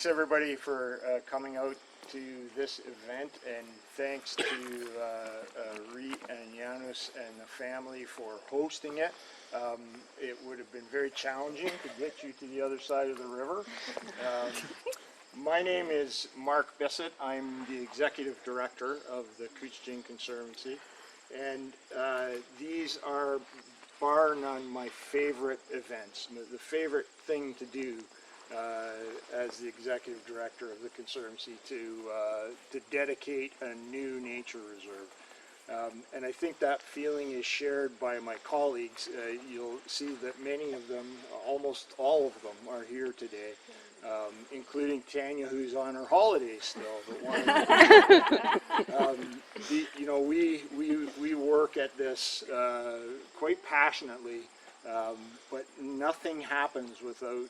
thanks everybody for coming out to this event, and thanks to Reet and Janus and the family for hosting it. It would have been very challenging to get you to the other side of the river. My name is Mark Bissett. I'm the Executive Director of the Couchiching Conservancy, and these are bar none my favorite events, the favorite thing to do as the Executive Director of the Conservancy, to dedicate a new nature reserve. And I think that feeling is shared by my colleagues. You'll see that many of them, almost all of them, are here today, including Tanya, who's on her holiday still. You know, we work at this quite passionately, but nothing happens without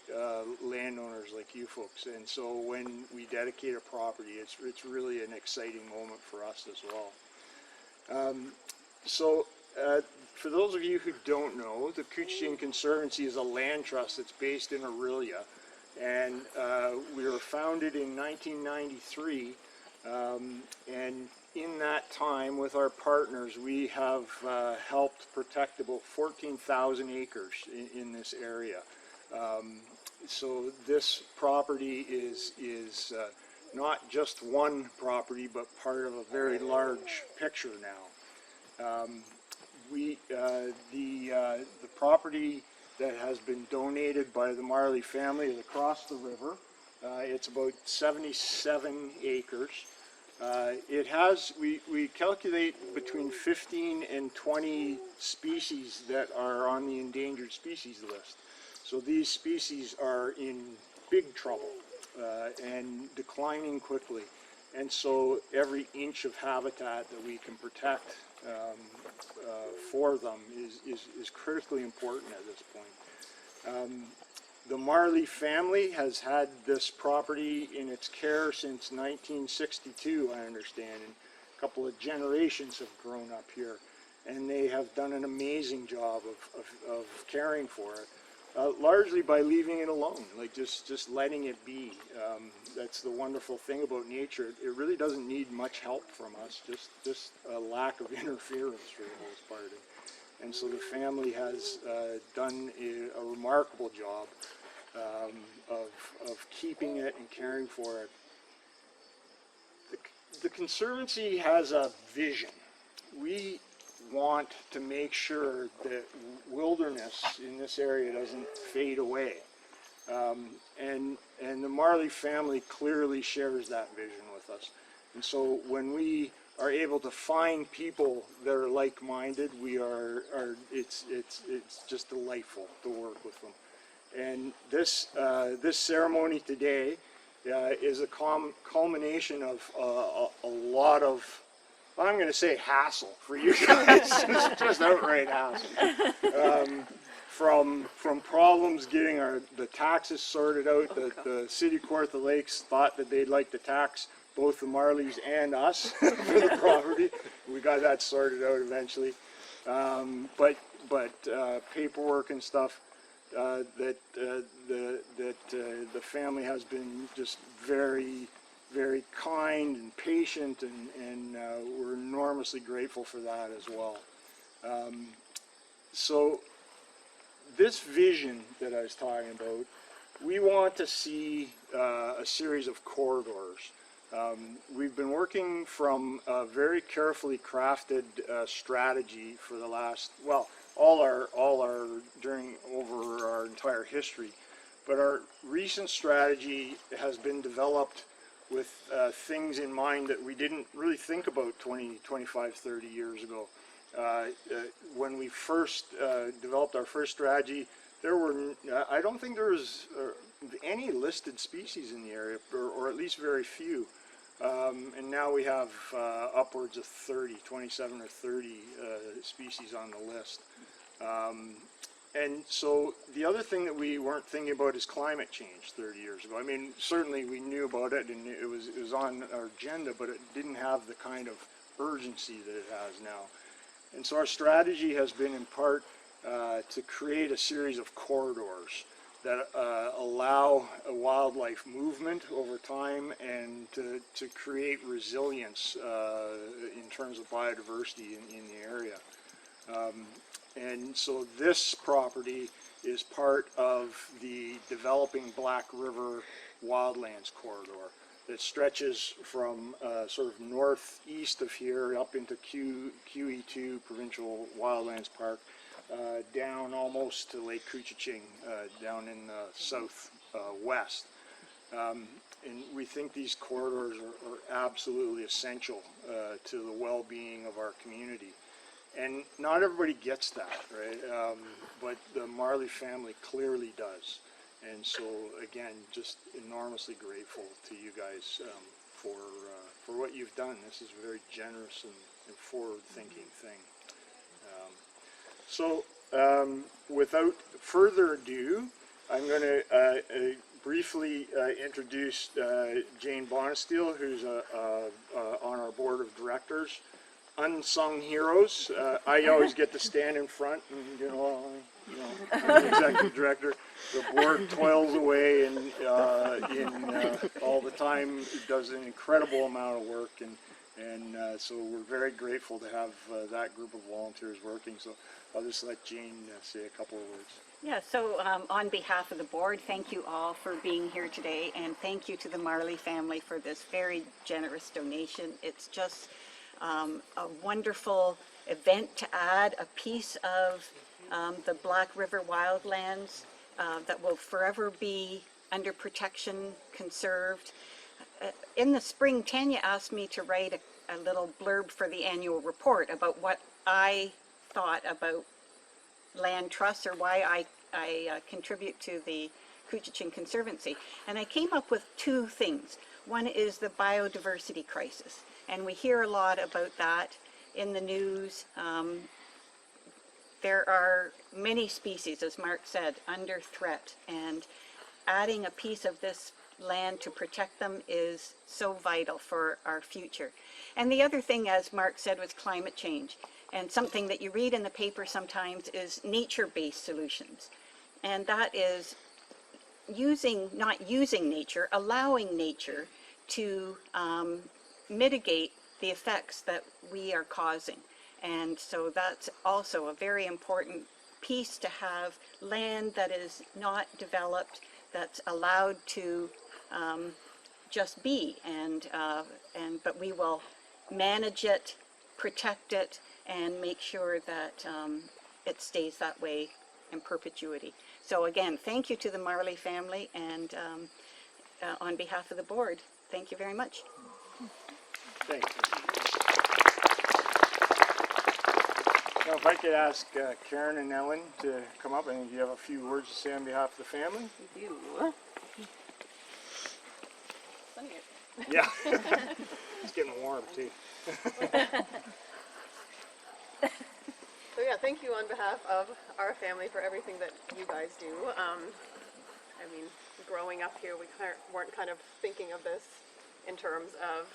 landowners like you folks. And so when we dedicate a property, it's really an exciting moment for us as well. For those of you who don't know, the Couchiching Conservancy is a land trust that's based in Aurelia, and we were founded in 1993, and in that time with our partners we have helped protect about 14,000 acres in this area. So this property is not just one property, but part of a very large picture now. The property that has been donated by the Marley family is across the river. It's about 77 acres. It has, we calculate between 15 and 20 species that are on the endangered species list. So these species are in big trouble and declining quickly. And so every inch of habitat that we can protect for them is critically important at this point. The Marley family has had this property in its care since 1962, I understand, and a couple of generations have grown up here, and they have done an amazing job of caring for it, largely by leaving it alone, like just letting it be. That's the wonderful thing about nature. It really doesn't need much help from us, just a lack of interference for the most part. And so the family has done a remarkable job of keeping it and caring for it. The Conservancy has a vision. We want to make sure that wilderness in this area doesn't fade away. And the Marley family clearly shares that vision with us. And so when we are able to find people that are like-minded, it's just delightful to work with them. And this ceremony today is a culmination of a lot of, I'm going to say, hassle for you guys. Just outright hassle. From problems getting the taxes sorted out. The City Court of the Lakes thought that they'd like to tax both the Marleys and us for the property. We got that sorted out eventually. But paperwork and stuff, that the family has been just very, very kind and patient, and we're enormously grateful for that as well. So this vision that I was talking about, we want to see a series of corridors. We've been working from a very carefully crafted strategy for the last, well, over our entire history, but our recent strategy has been developed with things in mind that we didn't really think about 20, 25, 30 years ago. When we first developed our first strategy, I don't think there was any listed species in the area, or at least very few. And now we have upwards of 27 or 30 species on the list. And so the other thing that we weren't thinking about is climate change 30 years ago. I mean, certainly we knew about it, and it was on our agenda, but it didn't have the kind of urgency that it has now. And so our strategy has been in part to create a series of corridors. that allow a wildlife movement over time and to create resilience in terms of biodiversity in the area. And so this property is part of the developing Black River Wildlands Corridor that stretches from sort of northeast of here up into QE2 Provincial Wildlands Park, down almost to Lake Couchiching, down in the southwest. And we think these corridors are absolutely essential to the well-being of our community. And not everybody gets that, right? But the Marley family clearly does. And so, again, just enormously grateful to you guys for what you've done. This is a very generous and forward-thinking thing. Without further ado, I'm going to briefly introduce Jane Bonesteel, who's on our board of directors. Unsung heroes. I always get to stand in front and, I'm the executive director. The board toils away and all the time. It does an incredible amount of work, and so we're very grateful to have that group of volunteers working. So I'll just let Jane say a couple of words. Yeah, so on behalf of the board, thank you all for being here today, and thank you to the Marley family for this very generous donation. It's just a wonderful event to add a piece of the Black River Wildlands that will forever be under protection, conserved. In the spring, Tanya asked me to write a little blurb for the annual report about what I thought about land trusts or why I contribute to the Couchiching Conservancy. And I came up with two things. One is the biodiversity crisis. And we hear a lot about that in the news. There are many species, as Mark said, under threat, and adding a piece of this land to protect them is so vital for our future. And the other thing, as Mark said, was climate change. And something that you read in the paper sometimes is nature-based solutions. And that is not using nature, allowing nature to mitigate the effects that we are causing. And so that's also a very important piece, to have land that is not developed, that's allowed to just be, but we will manage it, protect it, and make sure that it stays that way in perpetuity. So again, thank you to the Marley family, and on behalf of the board, thank you very much. Thanks. Now, if I could ask Karen and Ellen to come up, and if you have a few words to say on behalf of the family. We do. Yeah. It's getting warm, too. So yeah, thank you on behalf of our family for everything that you guys do. I mean, growing up here, we weren't kind of thinking of this in terms of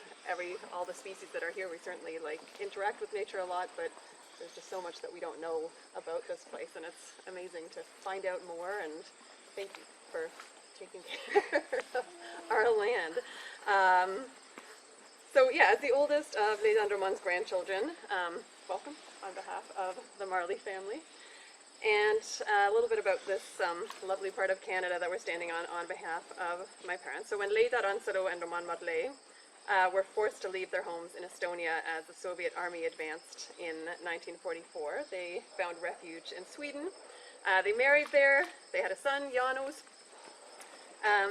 all the species that are here. We certainly interact with nature a lot, but there's just so much that we don't know about this place, and it's amazing to find out more, and thank you for taking care of our land. So yeah, as the oldest of Leida and Roman's grandchildren, welcome on behalf of the Marley family. And a little bit about this lovely part of Canada that we're standing on behalf of my parents. So when Leida, Ransaro, and Roman Marley were forced to leave their homes in Estonia as the Soviet army advanced in 1944, they found refuge in Sweden. They married there. They had a son, Janos.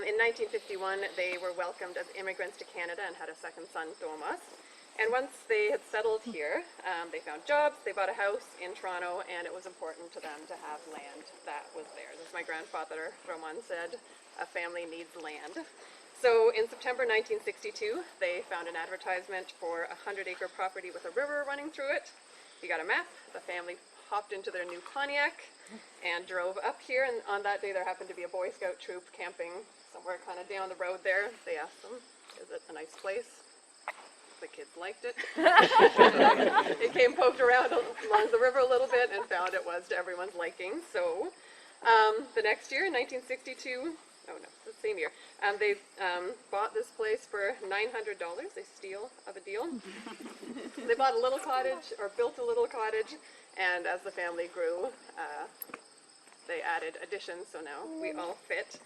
In 1951, they were welcomed as immigrants to Canada and had a second son, Thomas. And once they had settled here, they found jobs, they bought a house in Toronto, and it was important to them to have land that was theirs. As my grandfather, Roman, said, a family needs land. So in September 1962, they found an advertisement for a 100-acre property with a river running through it. He got a map, the family hopped into their new Pontiac and drove up here, and on that day there happened to be a Boy Scout troop camping somewhere kind of down the road there. They asked them, is it a nice place? The kids liked it. They came, poked around along the river a little bit, and found it was to everyone's liking. So The next year, in 1962, oh no, the same year, they bought this place for $900, a steal of a deal. They bought a little cottage, or built a little cottage, and as the family grew, they added additions, so now we all fit.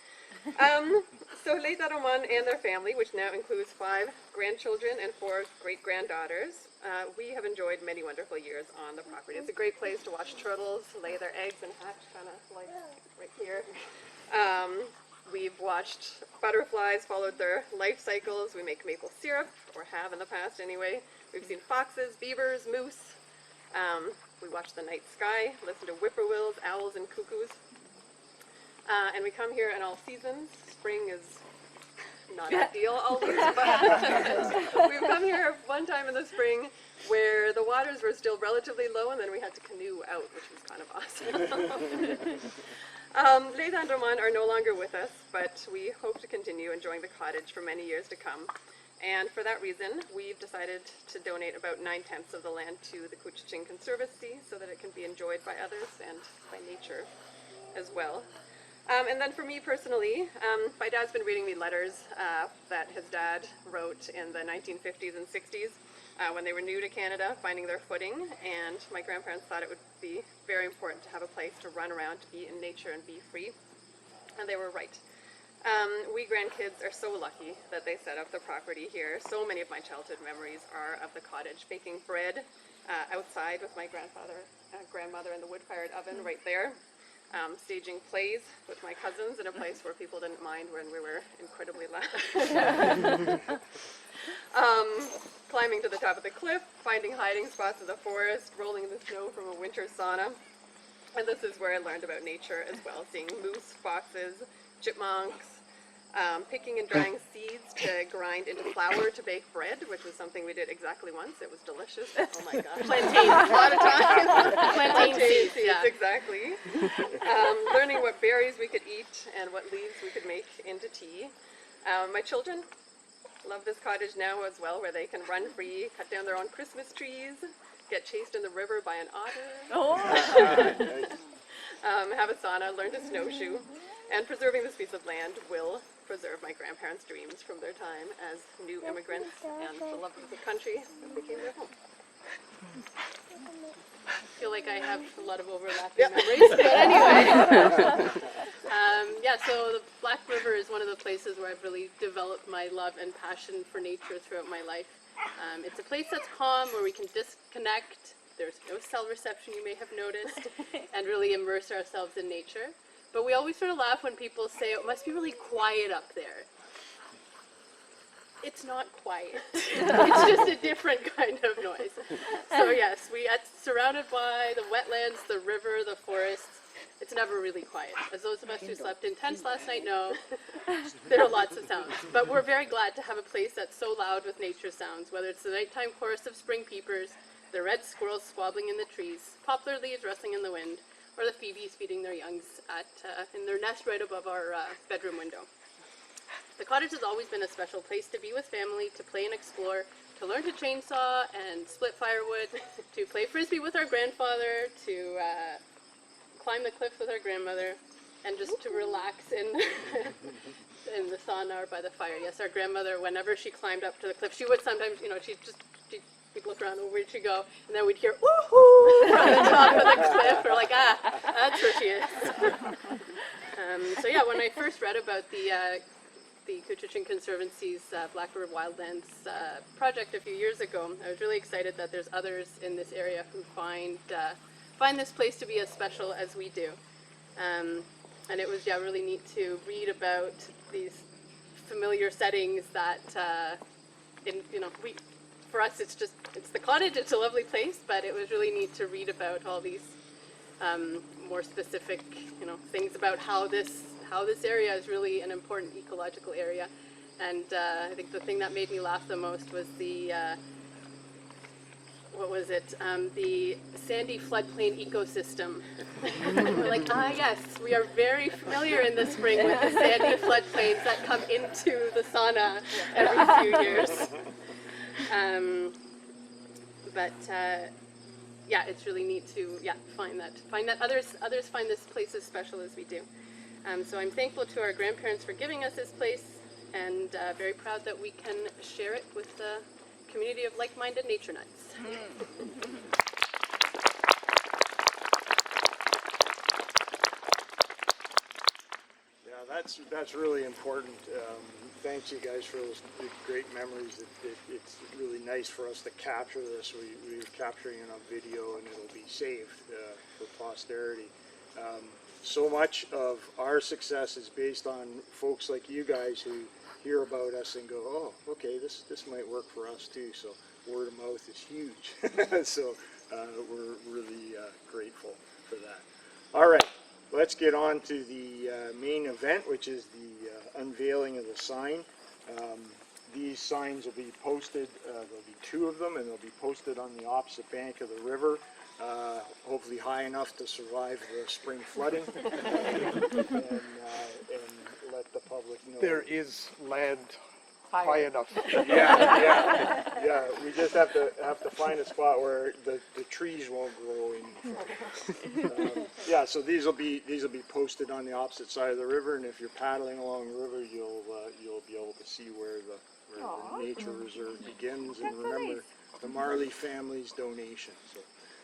So Leida and their family, which now includes 5 grandchildren and 4 great-granddaughters, we have enjoyed many wonderful years on the property. It's a great place to watch turtles lay their eggs and hatch, kind of like right here. We've watched butterflies, followed their life cycles. We make maple syrup, or have in the past anyway. We've seen foxes, beavers, moose. We watch the night sky, listen to whippoorwills, owls, and cuckoos. And we come here in all seasons. Spring is not ideal always, but we've come here one time in the spring where the waters were still relatively low, and then we had to canoe out, which was kind of awesome. Leida and Roman are no longer with us, but we hope to continue enjoying the cottage for many years to come. And for that reason, we've decided to donate about 9/10 of the land to the Couchiching Conservancy so that it can be enjoyed by others and by nature as well. And then for me personally, my dad's been reading me letters that his dad wrote in the 1950s and 60s when they were new to Canada, finding their footing, and my grandparents thought it would be very important to have a place to run around, to be in nature and be free, and they were right. We grandkids are so lucky that they set up the property here. So many of my childhood memories are of the cottage, baking bread outside with my grandmother in the wood-fired oven right there, staging plays with my cousins in a place where people didn't mind when we were incredibly loud. Climbing to the top of the cliff, finding hiding spots in the forest, rolling in the snow from a winter sauna. And this is where I learned about nature as well, seeing moose, foxes, chipmunks, picking and drying seeds to grind into flour to bake bread, which was something we did exactly once. It was delicious. Oh my gosh. Plantain. A lot of time. Plantain seeds, yeah. Exactly. Learning what berries we could eat and what leaves we could make into tea. My children love this cottage now as well, where they can run free, cut down their own Christmas trees, get chased in the river by an otter, have a sauna, learn to snowshoe, and preserving this piece of land will preserve my grandparents' dreams from their time as new immigrants and the love of the country that became their home. I feel like I have a lot of overlapping memories, but anyway. Yeah, so the Black River is one of the places where I've really developed my love and passion for nature throughout my life. It's a place that's calm, where we can disconnect, there's no cell reception, you may have noticed, and really immerse ourselves in nature. But we always sort of laugh when people say, it must be really quiet up there. It's not quiet. It's just a different kind of noise. So yes, surrounded by the wetlands, the river, the forests. It's never really quiet. As those of us who slept in tents last night know, there are lots of sounds. But we're very glad to have a place that's so loud with nature sounds, whether it's the nighttime chorus of spring peepers, the red squirrels squabbling in the trees, poplar leaves rustling in the wind, or the phoebes feeding their youngs in their nest right above our bedroom window. The cottage has always been a special place to be with family, to play and explore, to learn to chainsaw and split firewood, to play frisbee with our grandfather, to climb the cliff with our grandmother, and just to relax in the sauna or by the fire. Yes, our grandmother, whenever she climbed up to the cliff, she would sometimes, we'd look around, where'd she go? And then we'd hear, woohoo, from the top of the cliff. We're like, that's where she is. So yeah, when I first read about the Couchiching Conservancy's Black River Wildlands project a few years ago, I was really excited that there's others in this area who find this place to be as special as we do. And it was really neat to read about these familiar settings that, for us it's the cottage, it's a lovely place, but it was really neat to read about all these more specific, things about how this area is really an important ecological area. And I think the thing that made me laugh the most was the the sandy floodplain ecosystem. We're like, yes, we are very familiar in the spring with the sandy floodplains that come into the sauna every few years. yeah, it's really neat to find that others find this place as special as we do. So I'm thankful to our grandparents for giving us this place, and very proud that we can share it with the community of like-minded nature nuts. Yeah, that's really important. Thanks, you guys, for those great memories. It's really nice for us to capture this. We're capturing it on video, and it'll be saved for posterity. So much of our success is based on folks like you guys who hear about us and go, oh, okay, this might work for us too. So word of mouth is huge. So we're really grateful for that. All right, let's get on to the main event, which is the unveiling of the sign. These signs will be posted, there'll be 2 of them, and they'll be posted on the opposite bank of the river, hopefully high enough to survive the spring flooding, and let the public know. There is land high enough. Yeah. We just have to find a spot where the trees won't grow in front. Yeah, so these will be posted on the opposite side of the river, and if you're paddling along the river, you'll be able to see where the nature reserve begins, and remember the Marley family's donation.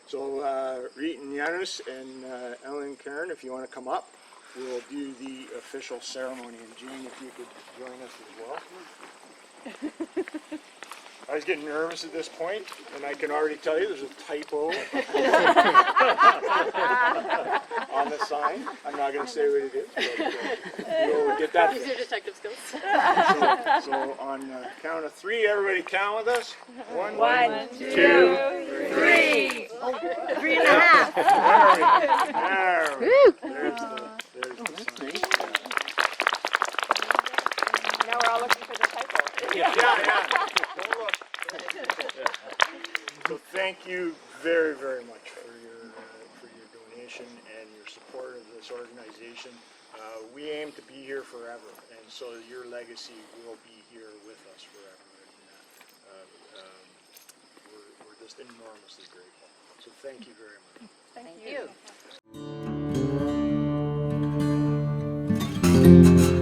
So Reet and Janus and Ellen and Karen, if you want to come up, we'll do the official ceremony. And Jane, if you could join us as well. I was getting nervous at this point, and I can already tell you there's a typo on the sign. I'm not going to say what it is, but you'll get that. Use your detective skills. So on count of 3, everybody count with us. 1, 2, 3. 3.5. There's the sign. Now we're all looking for the typo. Yeah. Don't look. So thank you very, very much for your donation and your support of this organization. We aim to be here forever, and so your legacy will be here with us forever. And we're just enormously grateful. So thank you very much. Thank you.